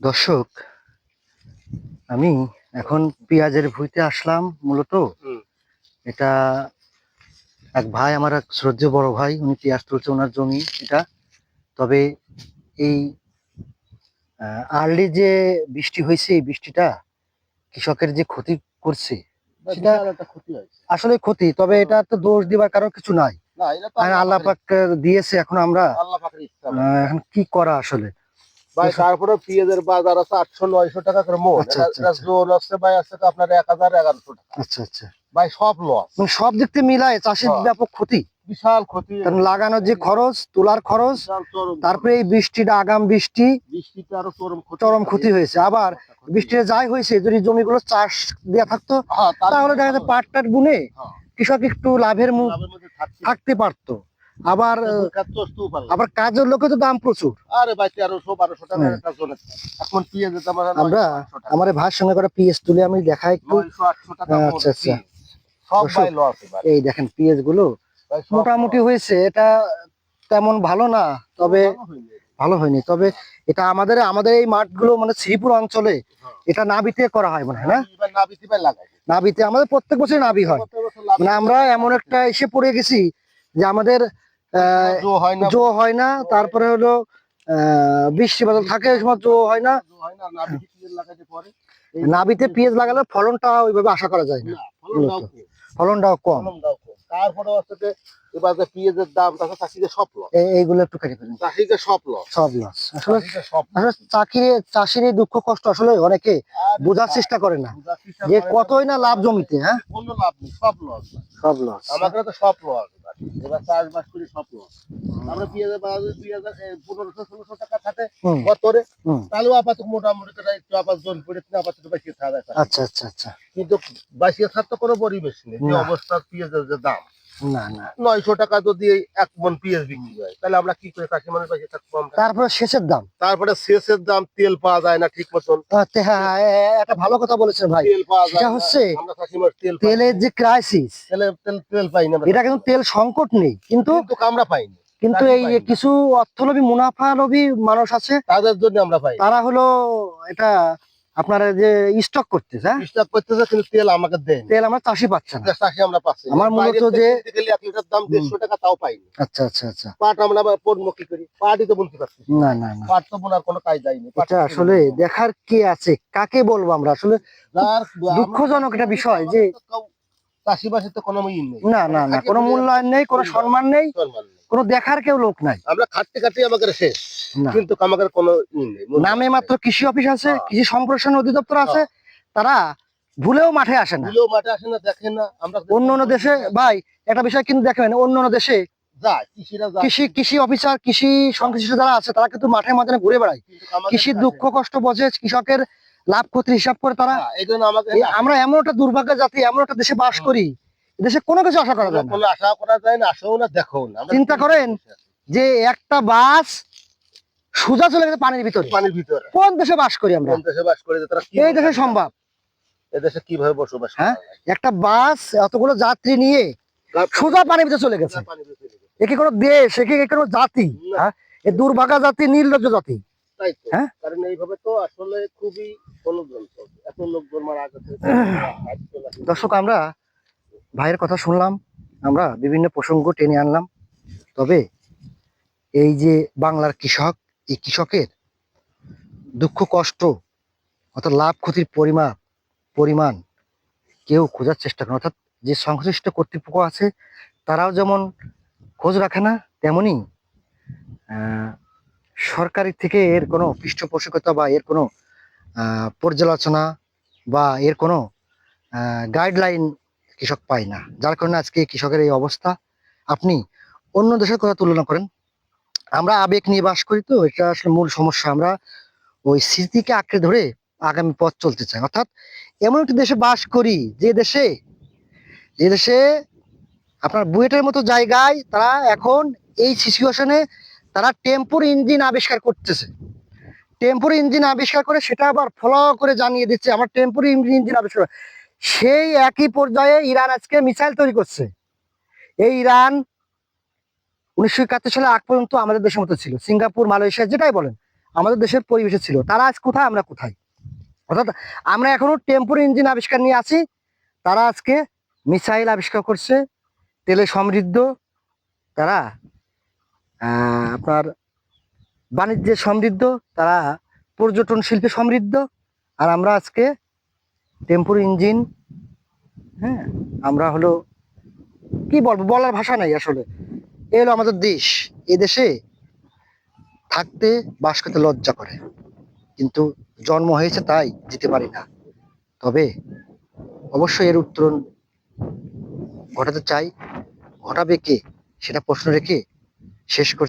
দর্শক, আমি এখন পেঁয়াজের ভুঁইতে আসলাম মূলত। এটা এক ভাই, আমার এক শ্রদ্ধেয় বড় ভাই, উনি পেঁয়াজ তুলছে ওনার জমি এটা। তবে এই আর্লি যে বৃষ্টি হয়েছে, এই বৃষ্টিটা কৃষকের যে ক্ষতি করছে সেটা আসলে ক্ষতি। তবে এটা তো দোষ দিবার কারণ কিছু নাই, আল্লাহ পাক দিয়েছে। এখন আমরা এখন কি করা আসলে ভাই, তারপরে পেঁয়াজের বাজার আছে 800-900 টাকা করে মন। জোন আছে ভাই, আছে আপনার 1000-1100 টাকা। আচ্ছা আচ্ছা ভাই, সব লস, মানে সব দিক থেকে মিলায় চাষের ব্যাপক ক্ষতি, বিশাল ক্ষতি। কারণ লাগানোর যে খরচ, তোলার খরচ, তারপরে এই বৃষ্টিটা, আগাম বৃষ্টিতে আরো চরম ক্ষতি হয়েছে। আবার বৃষ্টিতে যাই হয়েছে, যদি জমিগুলো চাষ দেওয়া থাকতো তাহলে দেখা যাচ্ছে পাট টাট বুনে কৃষক একটু লাভের মুখ থাকতে পারতো। আবার আবার কাজের লোকে তো দাম প্রচুর। আরে ভাই, 1300-1200 টাকা একটা জোন। এখন পেঁয়াজের দাম আমরা আমার ভাইয়ের সঙ্গে করে পেঁয়াজ তুলে আমি দেখাই একটু। 900-800 টাকা। আচ্ছা আচ্ছা, সব ভাই লস। এই দেখেন পেঁয়াজ গুলো মোটামুটি হয়েছে, এটা তেমন ভালো না, তবে ভালো হয়নি। তবে এটা আমাদের আমাদের এই মাঠগুলো মানে শ্রীপুর অঞ্চলে এটা নাবিতে করা হয় মনে হয় না? নাবিতে আমাদের প্রত্যেক বছর নাবি হয়। মানে আমরা এমন একটা এসে পড়ে গেছি যে আমাদের জো হয় না, তারপরে হলো বৃষ্টি বাদল থাকে, ওই সময় জো হয় না। নাবিতে পেঁয়াজ লাগালে ফলনটা ওইভাবে আশা করা যায় না, ফলনটাও কম। তারপরে হচ্ছে এবার যে পেঁয়াজের দাম, তাছাড়া চাষিদের সব লস। এইগুলো একটু কেটে ফেলুন, চাষিদের সব লস, সব লস। আসলে চাষির এই দুঃখ কষ্ট আসলে অনেকে বোঝার চেষ্টা করে না, যে কতই না লাভ জমিতে। হ্যাঁ, কোনো লাভ নেই, সব লস, সব লস। আমাদের তো সব লস। এবার চাষবাস করে সব লস। আমরা পেঁয়াজের বাজারে 1500-1600 টাকা থাকে বছরে, তাহলেও আপাতত মোটামুটি একটু আপাতত জন পড়ে আপাতত বাঁচিয়ে থাকা যায়। আচ্ছা আচ্ছা আচ্ছা, কিন্তু বাঁচিয়ে থাকার তো কোনো পরিবেশ নেই। যে অবস্থা পেঁয়াজের যে দাম, না না, 900 টাকা যদি 1 মণ পেঁয়াজ বিক্রি হয়, তাহলে আমরা কি করে চাষি মানুষ বাঁচিয়ে থাকবো? তারপরে সেচের দাম, তারপরে সেচের দাম, তেল পাওয়া যায় না ঠিক মতন। হ্যাঁ, একটা ভালো কথা বলেছেন ভাই। তেল পাওয়া যায় সেটা হচ্ছে তেলের যে ক্রাইসিস, তেল পাই না। এটা কিন্তু তেল সংকট নেই, কিন্তু আমরা পাইনি। কিন্তু এই কিছু অর্থলোভী মুনাফালোভী মানুষ আছে, তাদের জন্য আমরা পাই। তারা হলো এটা আপনারা যে স্টক করতেছে, কিন্তু তেল আমাকে দেয়, তেল আমরা চাষি পাচ্ছে না, চাষি আমরা পাচ্ছি। আমার মূলত যে 1 লিটার দাম 150 টাকা, তাও পাইনি। আচ্ছা আচ্ছা আচ্ছা, পাট আমরা পণ্য কি করি? পাটই তো বলতে পারছি না না না, পাট তো বোনার কোনো কাজ যায়নি। এটা আসলে দেখার কে আছে, কাকে বলবো আমরা? আসলে দুঃখজনক একটা বিষয় যে চাষিবাসীর তো কোনো নেই, না না না, কোনো মূল্যায়ন নেই, কোনো সম্মান নেই, কোনো দেখার কেউ লোক নাই। আমরা খাটতে খাটতে আমাদের শেষ, কিন্তু আমাদের কোনো নেই। নামে মাত্র কৃষি অফিস আছে, কৃষি সম্প্রসারণ অধিদপ্তর আছে, তারা ভুলেও মাঠে আসে না, দেখেন না। আমরা অন্য দেশে ভাই একটা বিষয় কিন্তু দেখেন, অন্য দেশে কৃষি অফিসার, কৃষি সংশ্লিষ্ট যারা আছে, তারা কিন্তু মাঠে ময়দানে ঘুরে বেড়ায়, কৃষির দুঃখ কষ্ট বোঝে, কৃষকের লাভ ক্ষতির হিসাব করে তারা। আমরা এমন একটা দুর্ভাগ্য জাতি, এমন একটা দেশে বাস করি, দেশে কোনো কিছু আশা করা যায় না, আশা করা যায় না, আশাও না, দেখো না। চিন্তা করেন যে একটা বাস সোজা চলে গেছে পানির ভিতরে। কোন দেশে বাস করি আমরা? এই দেশে সম্ভব? এদেশে কিভাবে বসবাস? হ্যাঁ, একটা বাস এতগুলো যাত্রী নিয়ে সোজা পানির ভিতরে চলে গেছে। এ কি কোনো দেশ? এ কি কোনো জাতি? হ্যাঁ, এ দুর্ভাগা জাতি, নির্লজ্জ জাতি। হ্যাঁ, কারণ এইভাবে তো আসলে খুবই এত লোকজন মারা গেছে। দর্শক, আমরা ভাইয়ের কথা শুনলাম, আমরা বিভিন্ন প্রসঙ্গ টেনে আনলাম। তবে এই যে বাংলার কৃষক, এই কৃষকের দুঃখ কষ্ট অর্থাৎ লাভ ক্ষতির পরিমাণ কেউ খোঁজার চেষ্টা করে, অর্থাৎ যে সংশ্লিষ্ট কর্তৃপক্ষ আছে তারাও যেমন খোঁজ রাখে না, তেমনি সরকারি থেকে এর কোনো পৃষ্ঠপোষকতা বা এর কোনো পর্যালোচনা বা এর কোনো গাইডলাইন কৃষক পায় না, যার কারণে আজকে কৃষকের এই অবস্থা। আপনি অন্য দেশের কথা তুলনা করেন, আমরা আবেগ নিয়ে বাস করি, তো এটা আসলে মূল সমস্যা। আমরা ওই স্মৃতিকে আঁকড়ে ধরে আগামী পথ চলতে চাই, অর্থাৎ এমন একটি দেশে বাস করি যে দেশে আপনার বুয়েটের মতো জায়গায় তারা এখন এই সিচুয়েশনে তারা টেম্পোর ইঞ্জিন আবিষ্কার করতেছে, টেম্পোর ইঞ্জিন আবিষ্কার করে সেটা আবার ফলো করে জানিয়ে দিচ্ছে আমার টেম্পোর ইঞ্জিন আবিষ্কার। সেই একই পর্যায়ে ইরান আজকে মিসাইল তৈরি করছে। এই ইরান 1971 সালে আগ পর্যন্ত আমাদের দেশের মতো ছিল, সিঙ্গাপুর, মালয়েশিয়া যেটাই বলেন, আমাদের দেশের পরিবেশে ছিল, তারা আজ কোথায়, আমরা কোথায়? অর্থাৎ আমরা এখনো টেম্পোর ইঞ্জিন আবিষ্কার নিয়ে আছি, তারা আজকে মিসাইল আবিষ্কার করছে, তেলে সমৃদ্ধ, তারা আপনার বাণিজ্যে সমৃদ্ধ, তারা পর্যটন শিল্পে সমৃদ্ধ, আর আমরা আজকে টেম্পোর ইঞ্জিন, হ্যাঁ, আমরা হলো কি বলবো, বলার ভাষা নাই আসলে। এ হলো আমাদের দেশ, এ দেশে থাকতে বাস করতে লজ্জা করে, কিন্তু জন্ম হয়েছে তাই যেতে পারি না। তবে অবশ্যই এর উত্তরণ ঘটাতে চাই, ঘটাবে কে সেটা প্রশ্ন রেখে শেষ করছি।